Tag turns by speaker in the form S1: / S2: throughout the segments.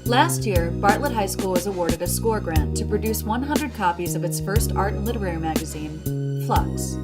S1: Last year, Bartlett High School was awarded a SCORE grant to produce 100 copies of its first art and literary magazine, Flux.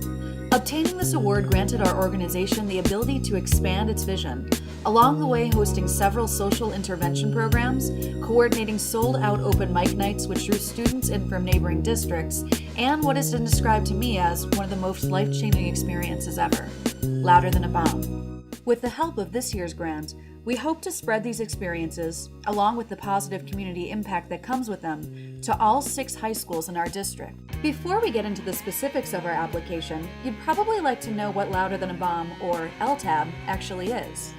S1: Obtaining this award granted our organization the ability to expand its vision, along the way hosting several social intervention programs, coordinating sold-out open mic nights which drew students in from neighboring districts, and what has been described to me as one of the most life-changing experiences ever, louder than a bomb. With the help of this year's grant, we hope to spread these experiences, along with the positive community impact that comes with them, to all 6 high schools in our district. Before we get into the specifics of our application, you'd probably like to know what Louder Than a Bomb, or LTAB, actually is.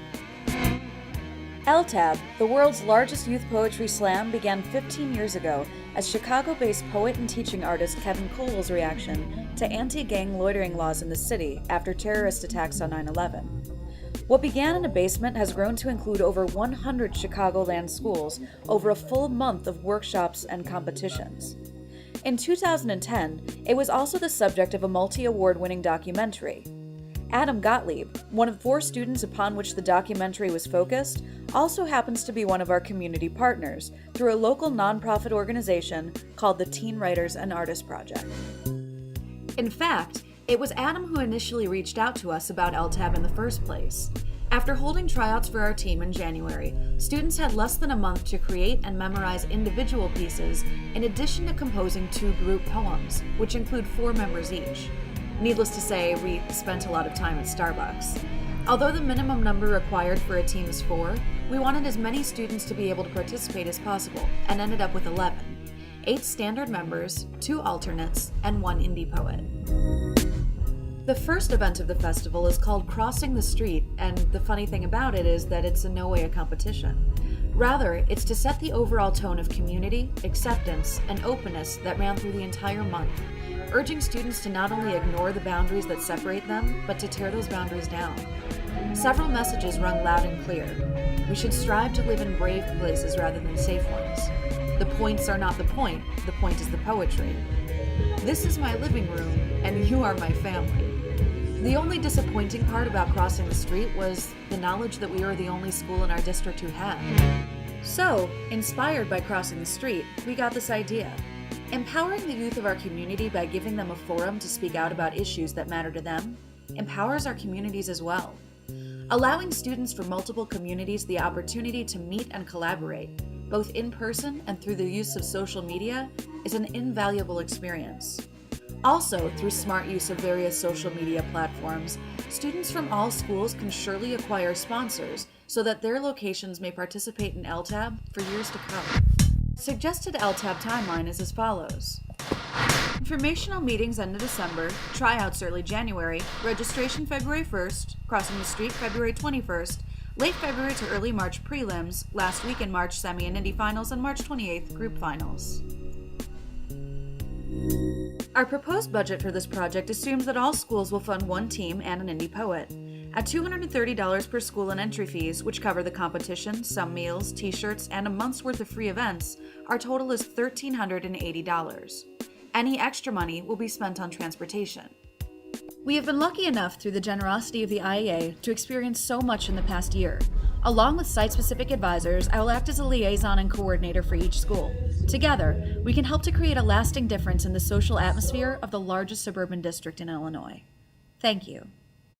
S1: LTAB, the world's largest youth poetry slam, began 15 years ago as Chicago-based poet and teaching artist Kevin Colwell's reaction to anti-gang loitering laws in the city after terrorist attacks on 9/11. What began in a basement has grown to include over 100 Chicagoland schools over a full month of workshops and competitions. In 2010, it was also the subject of a multi-award-winning documentary. Adam Gottlieb, one of 4 students upon which the documentary was focused, also happens to be one of our community partners through a local nonprofit organization called the Teen Writers and Artists Project. In fact, it was Adam who initially reached out to us about LTAB in the first place. After holding tryouts for our team in January, students had less than a month to create and memorize individual pieces in addition to composing 2 group poems, which include 4 members each. Needless to say, we spent a lot of time at Starbucks. Although the minimum number required for a team is 4, we wanted as many students to be able to participate as possible and ended up with 11. 8 standard members, 2 alternates, and 1 indie poet. The first event of the festival is called Crossing the Street, and the funny thing about it is that it's in no way a competition. Rather, it's to set the overall tone of community, acceptance, and openness that ran through the entire month, urging students to not only ignore the boundaries that separate them, but to tear those boundaries down. Several messages rung loud and clear. We should strive to live in brave places rather than safe ones. The points are not the point is the poetry. This is my living room, and you are my family. The only disappointing part about Crossing the Street was the knowledge that we were the only school in our district who had. So, inspired by Crossing the Street, we got this idea. Empowering the youth of our community by giving them a forum to speak out about issues that matter to them empowers our communities as well. Allowing students from multiple communities the opportunity to meet and collaborate, both in person and through the use of social media, is an invaluable experience. Also, through smart use of various social media platforms, students from all schools can surely acquire sponsors so that their locations may participate in LTAB for years to come. Suggested LTAB timeline is as follows. Informational meetings end of December, tryouts early January, registration February 1st, Crossing the Street February 21st, late February to early March prelims, last week in March semi and indie finals, and March 28th group finals. Our proposed budget for this project assumes that all schools will fund 1 team and an indie poet. At $230 per school in entry fees, which cover the competition, some meals, t-shirts, and a month's worth of free events, our total is $1,380. Any extra money will be spent on transportation. We have been lucky enough through the generosity of the IEA to experience so much in the past year. Along with site-specific advisors, I will act as a liaison and coordinator for each school. Together, we can help to create a lasting difference in the social atmosphere of the largest suburban district in Illinois. Thank you.